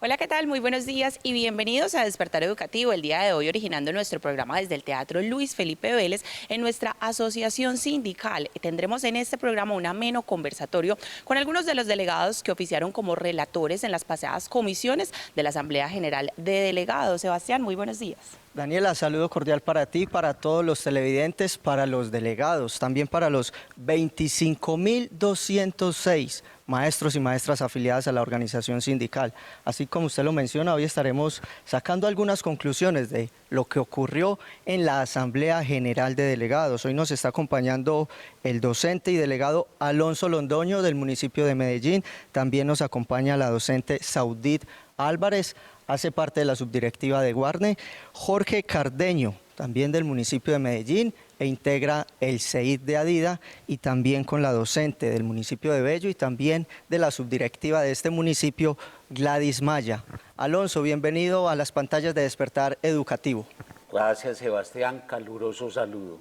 Hola, ¿qué tal? Muy buenos días y bienvenidos a Despertar Educativo. El día de hoy originando nuestro programa desde el Teatro Luis Felipe Vélez en nuestra asociación sindical. Tendremos en este programa un ameno conversatorio con algunos de los delegados que oficiaron como relatores en las pasadas comisiones de la Asamblea General de Delegados. Sebastián, muy buenos días. Daniela, saludo cordial para ti, para todos los televidentes, para los delegados, también para los 25.206 maestros y maestras afiliadas a la organización sindical. Así como usted lo menciona, hoy estaremos sacando algunas conclusiones de lo que ocurrió en la Asamblea General de Delegados. Hoy nos está acompañando el docente y delegado Alonso Londoño del municipio de Medellín. También nos acompaña la docente Saudit Álvarez, hace parte de la subdirectiva de Guarne, Jorge Cardeño, también del municipio de Medellín, e integra el CEID de Adida, y también con la docente del municipio de Bello y también de la subdirectiva de este municipio, Gladys Maya. Alonso, bienvenido a las pantallas de Despertar Educativo. Gracias, Sebastián, caluroso saludo.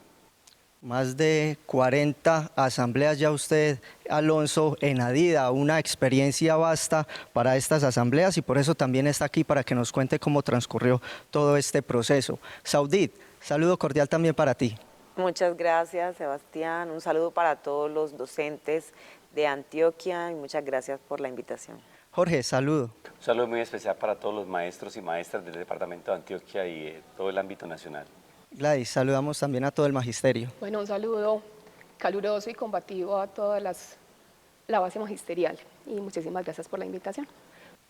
Más de 40 asambleas ya usted, Alonso, en Adida, una experiencia vasta para estas asambleas y por eso también está aquí para que nos cuente cómo transcurrió todo este proceso. Saudit, saludo cordial también para ti. Muchas gracias, Sebastián. Un saludo para todos los docentes de Antioquia y muchas gracias por la invitación. Jorge, saludo. Un saludo muy especial para todos los maestros y maestras del departamento de Antioquia y todo el ámbito nacional. Gladys, saludamos también a todo el magisterio. Bueno, un saludo caluroso y combativo a toda la base magisterial y muchísimas gracias por la invitación.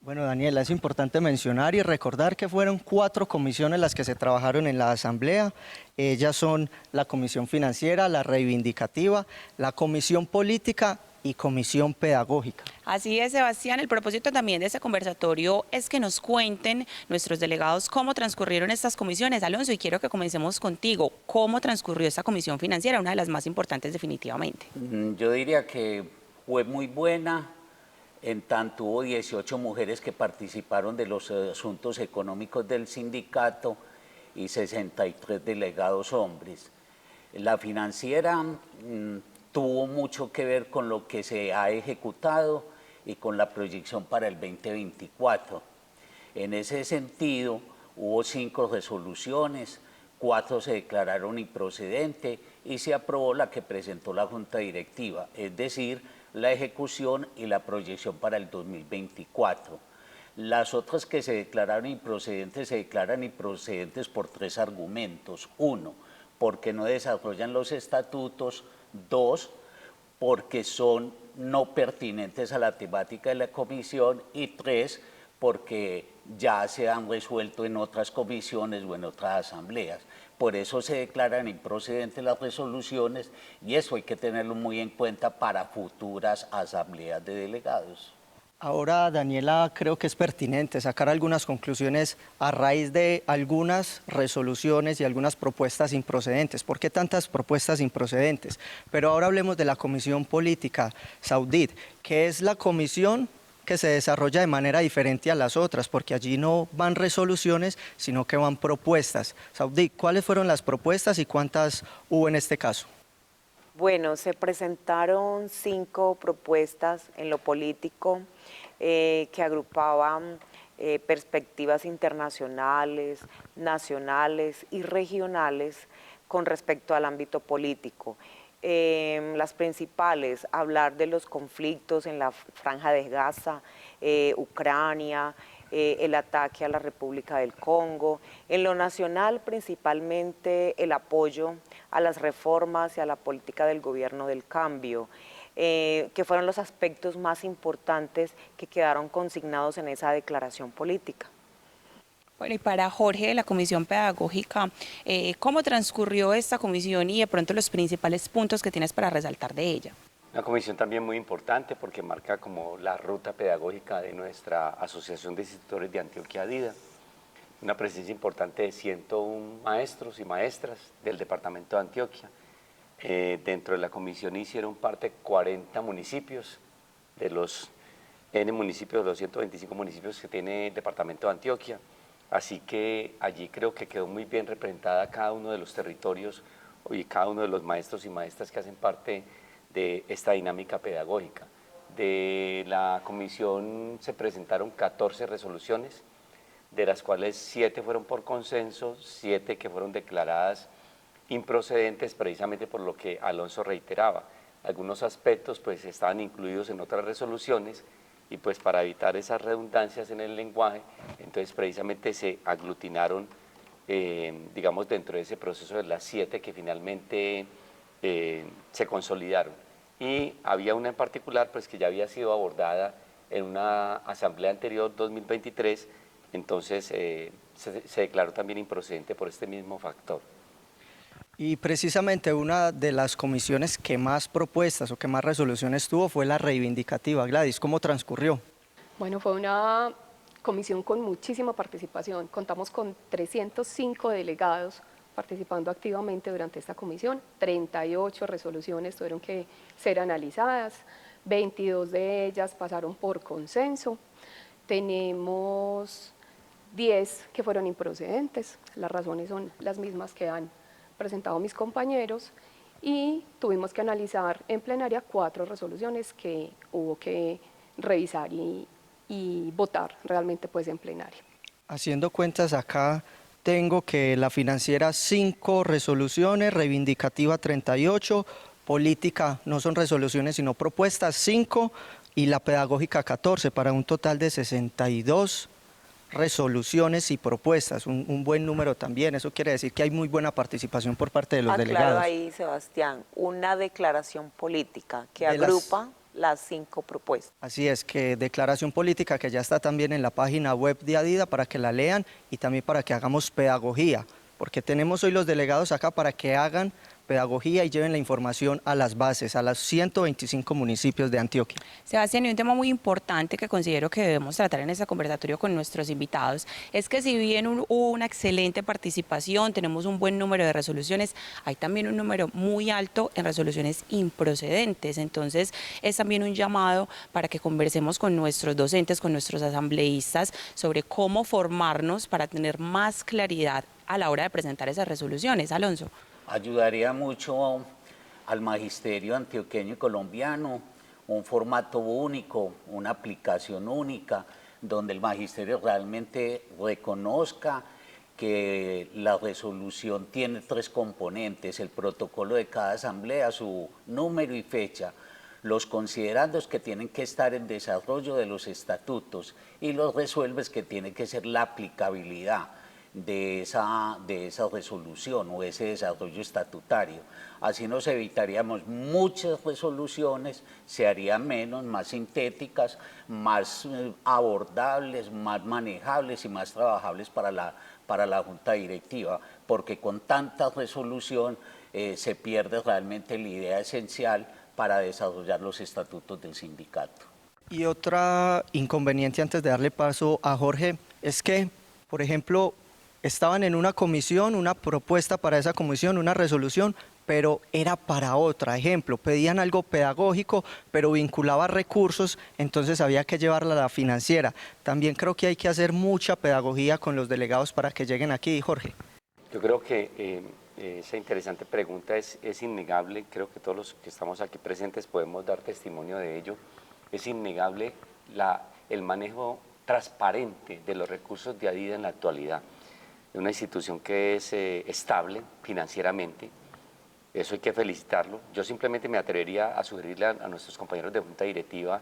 Bueno, Daniela, es importante mencionar y recordar que fueron 4 comisiones las que se trabajaron en la Asamblea. Ellas son la Comisión Financiera, la Reivindicativa, la Comisión Política y Comisión Pedagógica. Así es, Sebastián. El propósito también de este conversatorio es que nos cuenten nuestros delegados cómo transcurrieron estas comisiones. Alonso, y quiero que comencemos contigo. ¿Cómo transcurrió esta comisión financiera? Una de las más importantes definitivamente. Yo diría que fue muy buena, en tanto hubo 18 mujeres que participaron de los asuntos económicos del sindicato y 63 delegados hombres. La financiera tuvo mucho que ver con lo que se ha ejecutado y con la proyección para el 2024. En ese sentido, hubo 5 resoluciones, 4 se declararon improcedentes y se aprobó la que presentó la Junta Directiva, es decir, la ejecución y la proyección para el 2024. Las otras que se declararon improcedentes por 3 argumentos. 1, porque no desarrollan los estatutos. 2, porque son no pertinentes a la temática de la comisión. Y 3, porque ya se han resuelto en otras comisiones o en otras asambleas. Por eso se declaran improcedentes las resoluciones y eso hay que tenerlo muy en cuenta para futuras asambleas de delegados. Ahora, Daniela, creo que es pertinente sacar algunas conclusiones a raíz de algunas resoluciones y algunas propuestas improcedentes. ¿Por qué tantas propuestas improcedentes? Pero ahora hablemos de la Comisión Política, Saudit, que es la comisión que se desarrolla de manera diferente a las otras, porque allí no van resoluciones, sino que van propuestas. Saudit, ¿cuáles fueron las propuestas y cuántas hubo en este caso? Bueno, se presentaron 5 propuestas en lo político que agrupaban perspectivas internacionales, nacionales y regionales con respecto al ámbito político. Las principales, hablar de los conflictos en la Franja de Gaza, Ucrania, el ataque a la República del Congo. En lo nacional, principalmente el apoyo a las reformas y a la política del gobierno del cambio, que fueron los aspectos más importantes que quedaron consignados en esa declaración política. Bueno, y para Jorge, de la Comisión Pedagógica, ¿cómo transcurrió esta comisión y de pronto los principales puntos que tienes para resaltar de ella? Una comisión también muy importante porque marca como la ruta pedagógica de nuestra Asociación de Institutores de Antioquia Adida. Una presencia importante de 101 maestros y maestras del departamento de Antioquia. Dentro de la comisión hicieron parte 40 municipios de los N municipios, de los 125 municipios que tiene el departamento de Antioquia. Así que allí creo que quedó muy bien representada cada uno de los territorios y cada uno de los maestros y maestras que hacen parte de esta dinámica pedagógica. De la comisión se presentaron 14 resoluciones, de las cuales 7 fueron por consenso, 7 que fueron declaradas improcedentes precisamente por lo que Alonso reiteraba. Algunos aspectos pues estaban incluidos en otras resoluciones y pues para evitar esas redundancias en el lenguaje, entonces precisamente se aglutinaron, digamos, dentro de ese proceso de las 7 que finalmente se consolidaron. Y había una en particular pues que ya había sido abordada en una asamblea anterior, 2023, entonces se declaró también improcedente por este mismo factor. Y precisamente una de las comisiones que más propuestas o que más resoluciones tuvo fue la reivindicativa. Gladys, ¿cómo transcurrió? Bueno, fue una comisión con muchísima participación. Contamos con 305 delegados participando activamente durante esta comisión. 38 resoluciones tuvieron que ser analizadas, 22 de ellas pasaron por consenso. Tenemos 10 que fueron improcedentes, las razones son las mismas que han presentado mis compañeros, y tuvimos que analizar en plenaria 4 resoluciones que hubo que revisar y votar realmente pues en plenaria. Haciendo cuentas acá, tengo que la financiera 5 resoluciones, reivindicativa 38, política no son resoluciones sino propuestas 5 y la pedagógica 14, para un total de 62 resoluciones y propuestas, un buen número también. Eso quiere decir que hay muy buena participación por parte de los delegados. Claro, ahí, Sebastián, una declaración política que agrupa las 5 propuestas. Así es, que declaración política que ya está también en la página web de Adida para que la lean y también para que hagamos pedagogía, porque tenemos hoy los delegados acá para que hagan pedagogía y lleven la información a las bases, a los 125 municipios de Antioquia. Sebastián, y un tema muy importante que considero que debemos tratar en este conversatorio con nuestros invitados es que si bien hubo una excelente participación, tenemos un buen número de resoluciones, hay también un número muy alto en resoluciones improcedentes. Entonces es también un llamado para que conversemos con nuestros docentes, con nuestros asambleístas sobre cómo formarnos para tener más claridad a la hora de presentar esas resoluciones. Alonso. Ayudaría mucho al magisterio antioqueño y colombiano un formato único, una aplicación única, donde el magisterio realmente reconozca que la resolución tiene 3 componentes: el protocolo de cada asamblea, su número y fecha, los considerandos que tienen que estar en desarrollo de los estatutos y los resuelves que tiene que ser la aplicabilidad de esa resolución o ese desarrollo estatutario. Así nos evitaríamos muchas resoluciones, se harían menos, más sintéticas, más abordables, más manejables y más trabajables para la Junta Directiva, porque con tanta resolución se pierde realmente la idea esencial para desarrollar los estatutos del sindicato. Y otra inconveniente antes de darle paso a Jorge es que, por ejemplo, estaban en una comisión, una propuesta para esa comisión, una resolución, pero era para otra. Ejemplo, pedían algo pedagógico, pero vinculaba recursos, entonces había que llevarla a la financiera. También creo que hay que hacer mucha pedagogía con los delegados para que lleguen aquí, Jorge. Yo creo que esa interesante pregunta es innegable, creo que todos los que estamos aquí presentes podemos dar testimonio de ello. Es innegable el manejo transparente de los recursos de Adida en la actualidad. Es una institución que es estable financieramente, eso hay que felicitarlo. Yo simplemente me atrevería a sugerirle a nuestros compañeros de Junta Directiva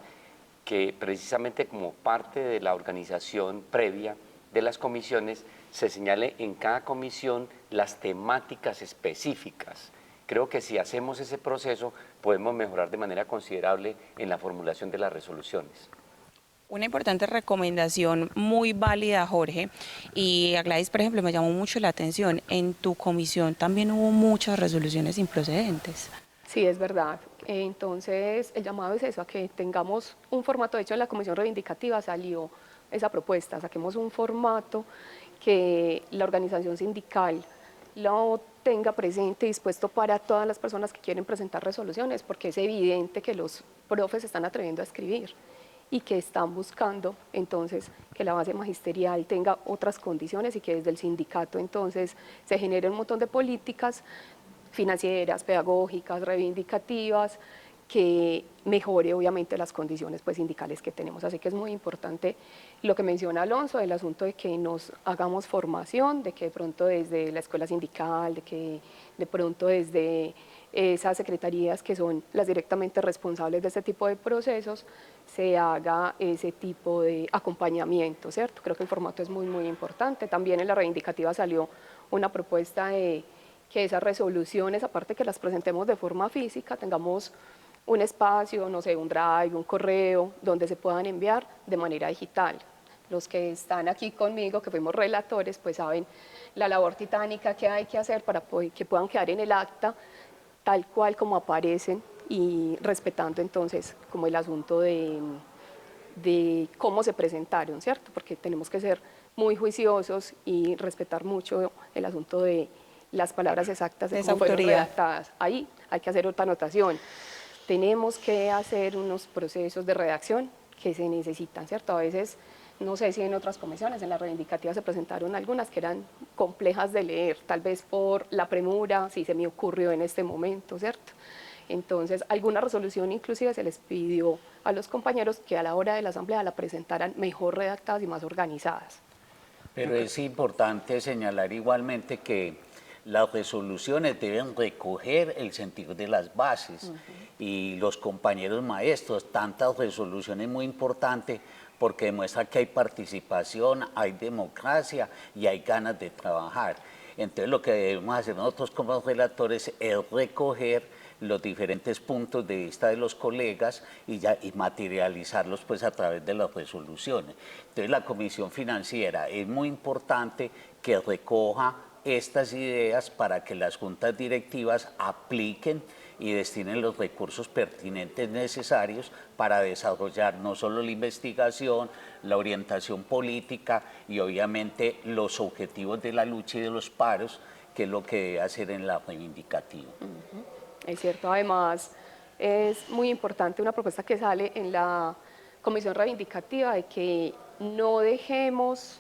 que precisamente como parte de la organización previa de las comisiones se señale en cada comisión las temáticas específicas. Creo que si hacemos ese proceso podemos mejorar de manera considerable en la formulación de las resoluciones. Una importante recomendación muy válida, Jorge, y a Gladys, por ejemplo, me llamó mucho la atención, en tu comisión también hubo muchas resoluciones improcedentes. Sí, es verdad. Entonces, el llamado es eso, a que tengamos un formato. De hecho, en la comisión reivindicativa salió esa propuesta, saquemos un formato que la organización sindical lo tenga presente y dispuesto para todas las personas que quieren presentar resoluciones, porque es evidente que los profes se están atreviendo a escribir y que están buscando entonces que la base magisterial tenga otras condiciones y que desde el sindicato entonces se genere un montón de políticas financieras, pedagógicas, reivindicativas, que mejore obviamente las condiciones pues, sindicales que tenemos. Así que es muy importante lo que menciona Alonso, el asunto de que nos hagamos formación, de que de pronto desde la escuela sindical, de que de pronto desde esas secretarías que son las directamente responsables de este tipo de procesos, se haga ese tipo de acompañamiento, ¿cierto? Creo que el formato es muy, muy importante. También en la reivindicativa salió una propuesta de que esas resoluciones, aparte que las presentemos de forma física, tengamos un espacio, no sé, un drive, un correo, donde se puedan enviar de manera digital. Los que están aquí conmigo, que fuimos relatores, pues saben la labor titánica que hay que hacer para que puedan quedar en el acta tal cual como aparecen y respetando entonces como el asunto de cómo se presentaron, ¿cierto? Porque tenemos que ser muy juiciosos y respetar mucho el asunto de las palabras exactas de Esa cómo fueron autoridad. redactadas. Ahí hay que hacer otra anotación. Tenemos que hacer unos procesos de redacción que se necesitan, ¿cierto? A veces, no sé si en otras comisiones, en la reivindicativa se presentaron algunas que eran complejas de leer, tal vez por la premura, si se me ocurrió en este momento, ¿cierto? Entonces, alguna resolución inclusive se les pidió a los compañeros que a la hora de la asamblea la presentaran mejor redactadas y más organizadas. Pero es importante señalar igualmente que las resoluciones deben recoger el sentido de las bases y los compañeros maestros, tantas resoluciones muy importantes porque demuestra que hay participación, hay democracia y hay ganas de trabajar. Entonces lo que debemos hacer nosotros como relatores es recoger los diferentes puntos de vista de los colegas y materializarlos pues a través de las resoluciones. Entonces la Comisión Financiera es muy importante que recoja estas ideas para que las juntas directivas apliquen y destinen los recursos pertinentes necesarios para desarrollar no solo la investigación, la orientación política y obviamente los objetivos de la lucha y de los paros, que es lo que debe hacer en la reivindicativa. Es cierto, además es muy importante una propuesta que sale en la comisión reivindicativa de que no dejemos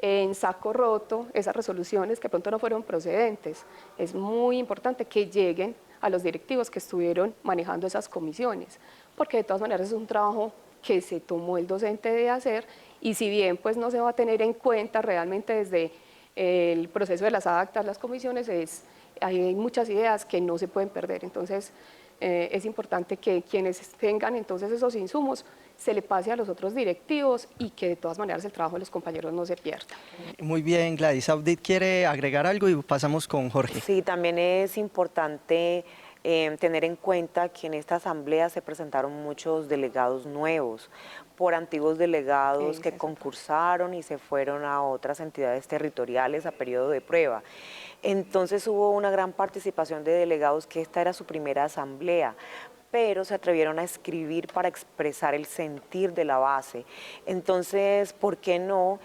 en saco roto esas resoluciones que pronto no fueron procedentes. Es muy importante que lleguen a los directivos que estuvieron manejando esas comisiones, porque de todas maneras es un trabajo que se tomó el docente de hacer y si bien pues no se va a tener en cuenta realmente desde el proceso de las actas, las comisiones, hay muchas ideas que no se pueden perder. Entonces es importante que quienes tengan entonces esos insumos se le pase a los otros directivos y que de todas maneras el trabajo de los compañeros no se pierda. Muy bien, Gladys. Audit quiere agregar algo y pasamos con Jorge. Sí, también es importante tener en cuenta que en esta asamblea se presentaron muchos delegados nuevos por antiguos delegados que concursaron y se fueron a otras entidades territoriales a periodo de prueba. Entonces hubo una gran participación de delegados que esta era su primera asamblea, pero se atrevieron a escribir para expresar el sentir de la base. Entonces, ¿por qué no?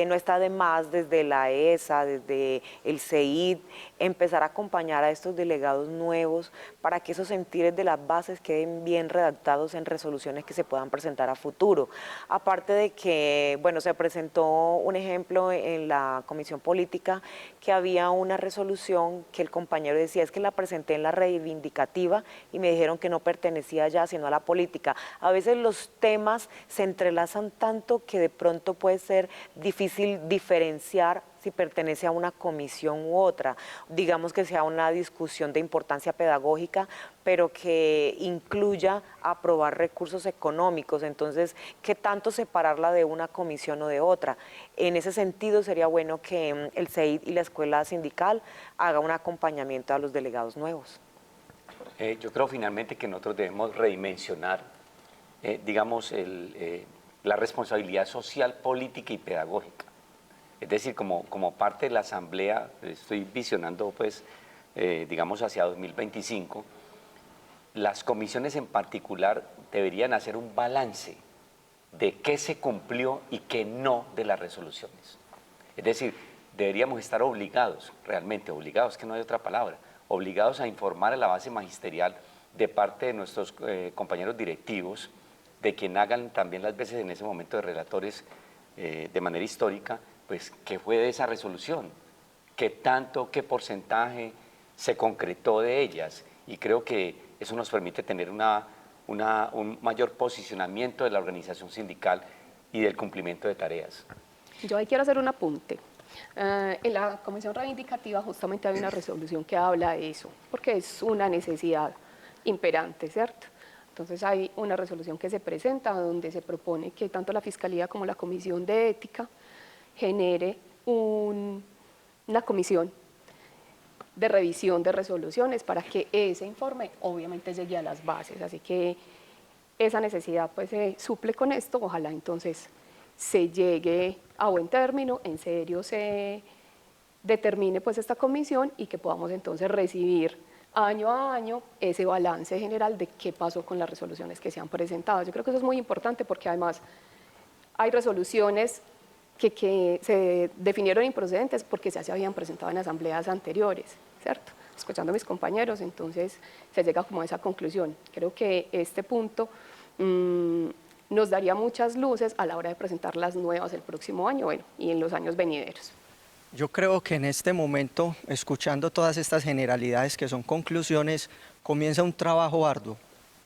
No está de más desde la ESA, desde el CEID, empezar a acompañar a estos delegados nuevos para que esos sentires de las bases queden bien redactados en resoluciones que se puedan presentar a futuro. Aparte de que, bueno, se presentó un ejemplo en la Comisión Política que había una resolución que el compañero decía, es que la presenté en la reivindicativa y me dijeron que no pertenecía ya sino a la política. A veces los temas se entrelazan tanto que de pronto puede ser difícil diferenciar si pertenece a una comisión u otra. Digamos que sea una discusión de importancia pedagógica, pero que incluya aprobar recursos económicos. Entonces, ¿qué tanto separarla de una comisión o de otra? En ese sentido, sería bueno que el CEID y la escuela sindical haga un acompañamiento a los delegados nuevos. Yo creo finalmente que nosotros debemos redimensionar, digamos, la responsabilidad social, política y pedagógica. Es decir, como parte de la asamblea, estoy visionando, pues, digamos, hacia 2025, las comisiones en particular deberían hacer un balance de qué se cumplió y qué no de las resoluciones. Es decir, deberíamos estar obligados, realmente obligados, que no hay otra palabra, obligados a informar a la base magisterial de parte de nuestros compañeros directivos, de quien hagan también las veces en ese momento de relatores de manera histórica, pues qué fue de esa resolución, qué tanto, qué porcentaje se concretó de ellas, y creo que eso nos permite tener un mayor posicionamiento de la organización sindical y del cumplimiento de tareas. Yo ahí quiero hacer un apunte. En la Comisión Reivindicativa justamente hay una resolución que habla de eso, porque es una necesidad imperante, ¿cierto? Entonces hay una resolución que se presenta donde se propone que tanto la Fiscalía como la Comisión de Ética genere una comisión de revisión de resoluciones para que ese informe obviamente llegue a las bases. Así que esa necesidad pues se suple con esto, ojalá entonces se llegue a buen término, en serio se determine pues esta comisión y que podamos entonces recibir año a año ese balance general de qué pasó con las resoluciones que se han presentado. Yo creo que eso es muy importante porque además hay resoluciones que se definieron improcedentes porque ya se habían presentado en asambleas anteriores, ¿cierto? Escuchando a mis compañeros, entonces se llega como a esa conclusión. Creo que este punto nos daría muchas luces a la hora de presentar las nuevas el próximo año, bueno, y en los años venideros. Yo creo que en este momento, escuchando todas estas generalidades que son conclusiones, comienza un trabajo arduo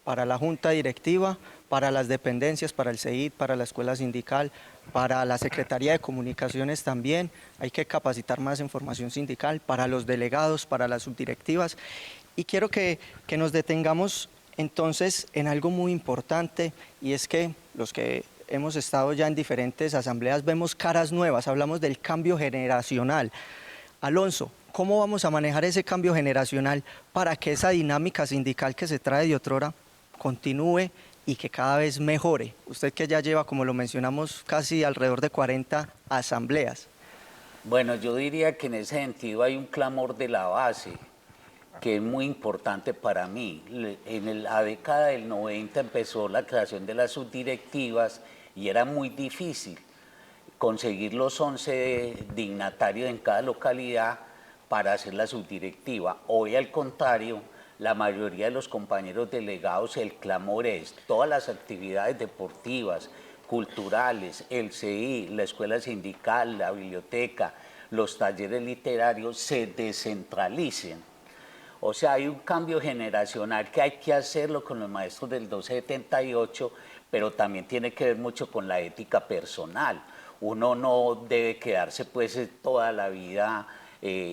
para la Junta Directiva, para las dependencias, para el CEID, para la Escuela Sindical, para la Secretaría de Comunicaciones también. Hay que capacitar más en formación sindical, para los delegados, para las subdirectivas. Y quiero que nos detengamos entonces en algo muy importante, y es que los que hemos estado ya en diferentes asambleas vemos caras nuevas, hablamos del cambio generacional. Alonso, ¿cómo vamos a manejar ese cambio generacional para que esa dinámica sindical que se trae de otrora continúe y que cada vez mejore? Usted que ya lleva, como lo mencionamos, casi alrededor de 40 asambleas. Bueno, yo diría que en ese sentido hay un clamor de la base que es muy importante para mí. En la década del 90 empezó la creación de las subdirectivas y era muy difícil conseguir los 11 dignatarios en cada localidad para hacer la subdirectiva. Hoy, al contrario, la mayoría de los compañeros delegados, el clamor es todas las actividades deportivas, culturales, el CI, la escuela sindical, la biblioteca, los talleres literarios se descentralicen. O sea, hay un cambio generacional que hay que hacerlo con los maestros del 1278, pero también tiene que ver mucho con la ética personal. Uno no debe quedarse pues toda la vida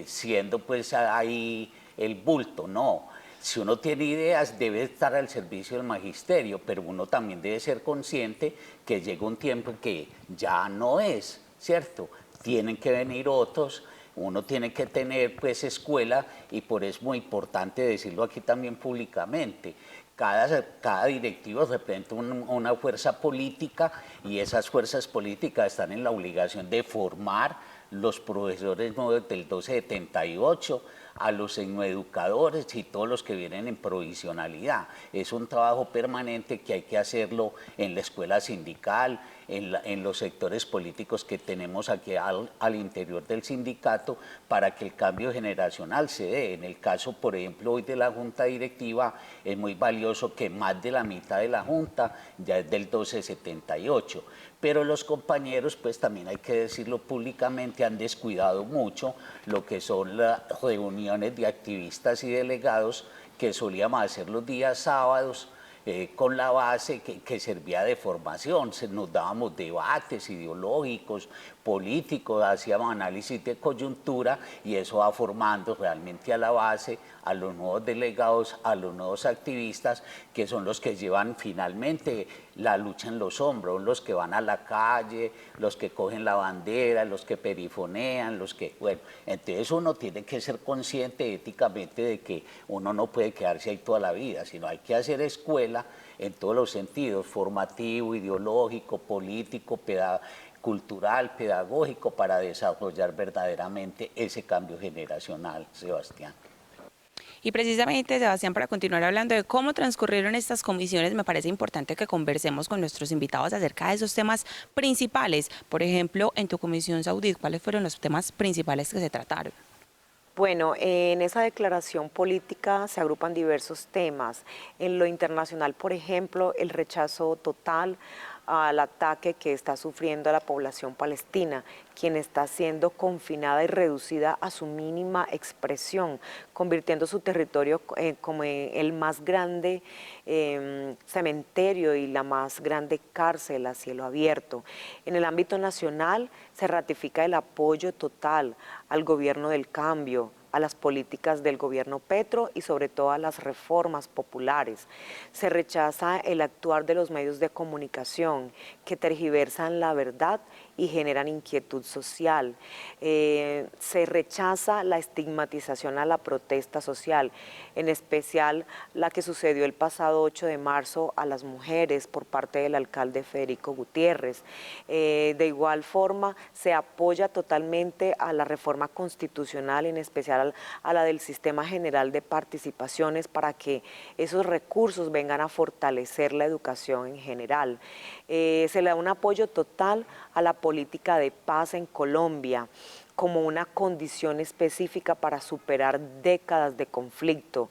siendo pues ahí el bulto, no. Si uno tiene ideas, debe estar al servicio del magisterio, pero uno también debe ser consciente que llega un tiempo en que ya no es, ¿cierto? Tienen que venir otros. Uno tiene que tener pues escuela, y por eso es muy importante decirlo aquí también públicamente. Cada directivo representa una fuerza política, y esas fuerzas políticas están en la obligación de formar los profesores nuevos del 1278, a los educadores y todos los que vienen en provisionalidad. Es un trabajo permanente que hay que hacerlo en la escuela sindical, en los sectores políticos que tenemos aquí al interior del sindicato, para que el cambio generacional se dé. En el caso, por ejemplo, hoy de la Junta Directiva, es muy valioso que más de la mitad de la Junta ya es del 1278. Pero los compañeros, pues también hay que decirlo públicamente, han descuidado mucho lo que son las reuniones de activistas y delegados que solíamos hacer los días sábados, con la base que servía de formación. Nos dábamos debates ideológicos, políticos, hacíamos análisis de coyuntura, y eso va formando realmente a la base, a los nuevos delegados, a los nuevos activistas, que son los que llevan finalmente la lucha en los hombros, los que van a la calle, los que cogen la bandera, los que perifonean, los que, bueno, entonces uno tiene que ser consciente éticamente de que uno no puede quedarse ahí toda la vida, sino hay que hacer escuela en todos los sentidos, formativo, ideológico, político, cultural, pedagógico, para desarrollar verdaderamente ese cambio generacional, Sebastián. Y precisamente, Sebastián, para continuar hablando de cómo transcurrieron estas comisiones, me parece importante que conversemos con nuestros invitados acerca de esos temas principales. Por ejemplo, en tu comisión Saudit, ¿cuáles fueron los temas principales que se trataron? Bueno, en esa declaración política se agrupan diversos temas. En lo internacional, por ejemplo, el rechazo total al ataque que está sufriendo la población palestina, quien está siendo confinada y reducida a su mínima expresión, convirtiendo su territorio como el más grande cementerio y la más grande cárcel a cielo abierto. En el ámbito nacional se ratifica el apoyo total al gobierno del cambio, a las políticas del gobierno Petro y sobre todo a las reformas populares. Se rechaza el actuar de los medios de comunicación que tergiversan la verdad y generan inquietud social. Se rechaza la estigmatización a la protesta social, en especial la que sucedió el pasado 8 de marzo a las mujeres por parte del alcalde Federico Gutiérrez. De igual forma, se apoya totalmente a la reforma constitucional, en especial a la del Sistema General de Participaciones, para que esos recursos vengan a fortalecer la educación en general. Se le da un apoyo total a la política de paz en Colombia como una condición específica para superar décadas de conflicto.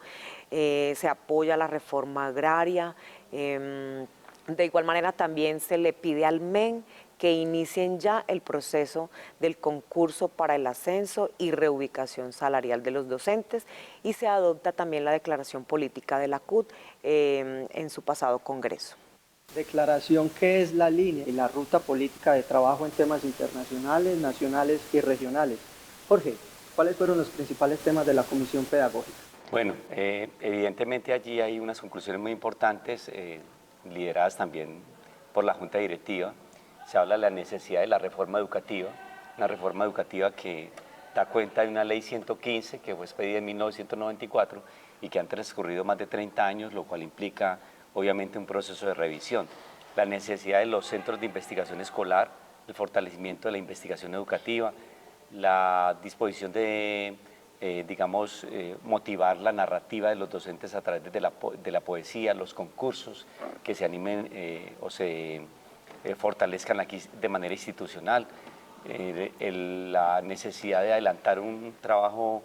Se apoya la reforma agraria. De igual manera también se le pide al MEN que inicien ya el proceso del concurso para el ascenso y reubicación salarial de los docentes, y se adopta también la declaración política de la CUT en su pasado congreso. Declaración que es la línea y la ruta política de trabajo en temas internacionales, nacionales y regionales. Jorge, ¿cuáles fueron los principales temas de la Comisión Pedagógica? Bueno, evidentemente allí hay unas conclusiones muy importantes, lideradas también por la Junta Directiva. Se habla de la necesidad de la reforma educativa, una reforma educativa que da cuenta de una ley 115 que fue expedida en 1994 y que han transcurrido más de 30 años, lo cual implica obviamente un proceso de revisión. La necesidad de los centros de investigación escolar, el fortalecimiento de la investigación educativa, la disposición de, motivar la narrativa de los docentes a través de la poesía, los concursos que se animen o se fortalezcan aquí de manera institucional, la necesidad de adelantar un trabajo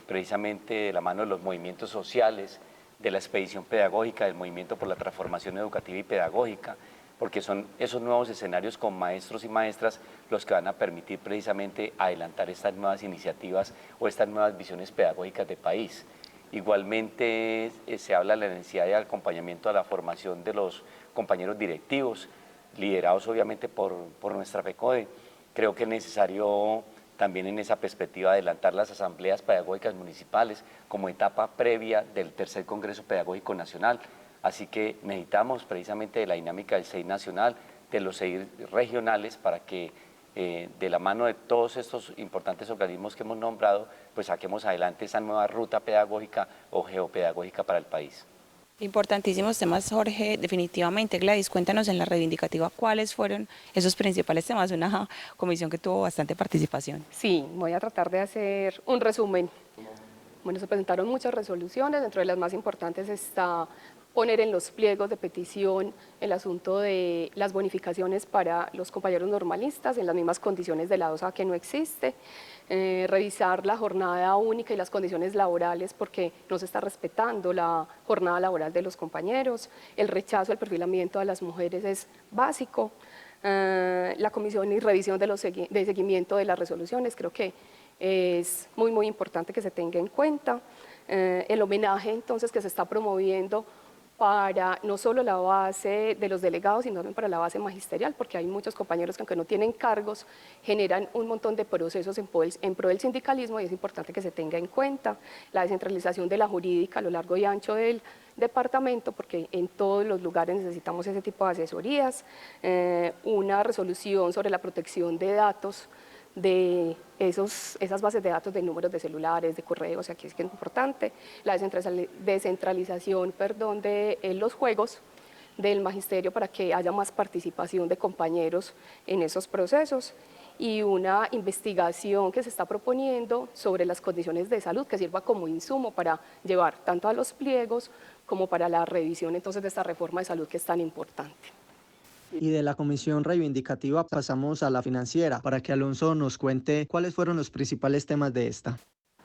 precisamente de la mano de los movimientos sociales, de la expedición pedagógica, del movimiento por la transformación educativa y pedagógica, porque son esos nuevos escenarios con maestros y maestras los que van a permitir precisamente adelantar estas nuevas iniciativas o estas nuevas visiones pedagógicas de país. Igualmente se habla de la necesidad de acompañamiento a la formación de los compañeros directivos, liderados obviamente por nuestra FECODE. Creo que es necesario también en esa perspectiva adelantar las asambleas pedagógicas municipales como etapa previa del tercer Congreso Pedagógico Nacional. Así que necesitamos precisamente de la dinámica del CEI nacional, de los CEI regionales, para que de la mano de todos estos importantes organismos que hemos nombrado, pues saquemos adelante esa nueva ruta pedagógica o geopedagógica para el país. Importantísimos temas, Jorge, definitivamente. Gladys, cuéntanos en la reivindicativa cuáles fueron esos principales temas, una comisión que tuvo bastante participación. Sí, voy a tratar de hacer un resumen. Bueno, se presentaron muchas resoluciones, dentro de las más importantes está poner en los pliegos de petición el asunto de las bonificaciones para los compañeros normalistas en las mismas condiciones de la DOSA, que no existe, revisar la jornada única y las condiciones laborales porque no se está respetando la jornada laboral de los compañeros, el rechazo al perfilamiento de las mujeres es básico, la comisión y revisión de seguimiento de las resoluciones, creo que es muy importante que se tenga en cuenta, el homenaje entonces que se está promoviendo para no solo la base de los delegados, sino también para la base magisterial, porque hay muchos compañeros que aunque no tienen cargos, generan un montón de procesos en pro del sindicalismo y es importante que se tenga en cuenta la descentralización de la jurídica a lo largo y ancho del departamento, porque en todos los lugares necesitamos ese tipo de asesorías, una resolución sobre la protección de datos de esas bases de datos de números de celulares, de correos, aquí es que es importante, la descentralización de los juegos del magisterio para que haya más participación de compañeros en esos procesos y una investigación que se está proponiendo sobre las condiciones de salud que sirva como insumo para llevar tanto a los pliegos como para la revisión entonces de esta reforma de salud que es tan importante. Y de la comisión reivindicativa pasamos a la financiera, para que Alonso nos cuente cuáles fueron los principales temas de esta.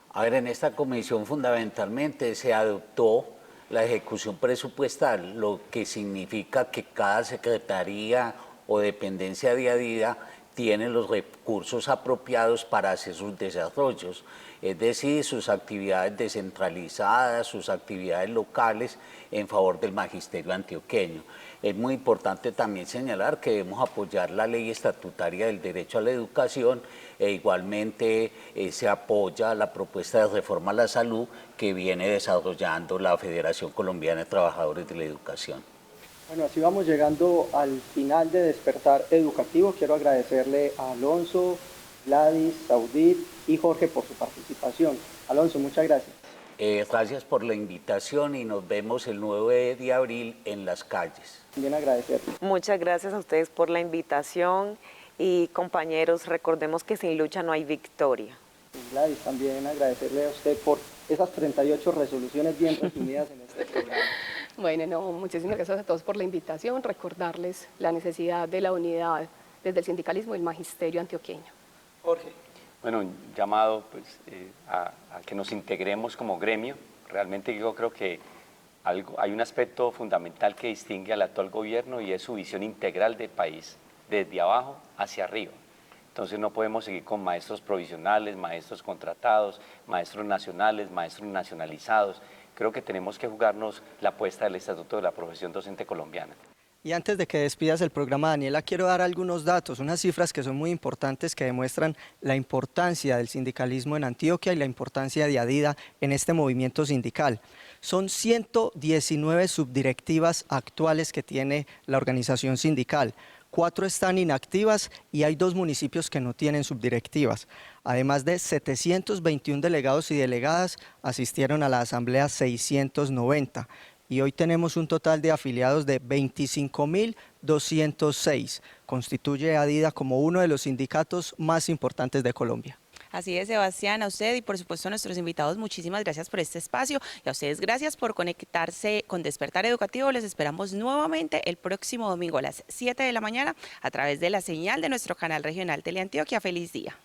A ver, en esta comisión fundamentalmente se adoptó la ejecución presupuestal, lo que significa que cada secretaría o dependencia de ADIDA tiene los recursos apropiados para hacer sus desarrollos, es decir, sus actividades descentralizadas, sus actividades locales en favor del magisterio antioqueño. Es muy importante también señalar que debemos apoyar la ley estatutaria del derecho a la educación e igualmente se apoya la propuesta de reforma a la salud que viene desarrollando la Federación Colombiana de Trabajadores de la Educación. Bueno, así vamos llegando al final de Despertar Educativo. Quiero agradecerle a Alonso, Gladys, Saudit y Jorge por su participación. Alonso, muchas gracias. Gracias por la invitación y nos vemos el 9 de abril en las calles. También agradecerle. Muchas gracias a ustedes por la invitación y compañeros, recordemos que sin lucha no hay victoria. Gladys, también agradecerle a usted por esas 38 resoluciones bien resumidas en este programa. Bueno, no, muchísimas gracias a todos por la invitación, recordarles la necesidad de la unidad desde el sindicalismo y el magisterio antioqueño. Jorge. Bueno, un llamado pues, a que nos integremos como gremio. Realmente yo creo que hay un aspecto fundamental que distingue al actual gobierno y es su visión integral del país, desde abajo hacia arriba. Entonces no podemos seguir con maestros provisionales, maestros contratados, maestros nacionales, maestros nacionalizados. Creo que tenemos que jugarnos la apuesta del Estatuto de la Profesión Docente Colombiana. Y antes de que despidas el programa, Daniela, quiero dar algunos datos, unas cifras que son muy importantes que demuestran la importancia del sindicalismo en Antioquia y la importancia de ADIDA en este movimiento sindical. Son 119 subdirectivas actuales que tiene la organización sindical. 4 están inactivas y hay 2 municipios que no tienen subdirectivas. Además de 721 delegados y delegadas, asistieron a la asamblea 690 y hoy tenemos un total de afiliados de 25.206. Constituye a ADIDA como uno de los sindicatos más importantes de Colombia. Así es, Sebastián, a usted y por supuesto a nuestros invitados, muchísimas gracias por este espacio y a ustedes gracias por conectarse con Despertar Educativo. Les esperamos nuevamente el próximo domingo a las 7 de la mañana a través de la señal de nuestro canal regional Teleantioquia. Feliz día.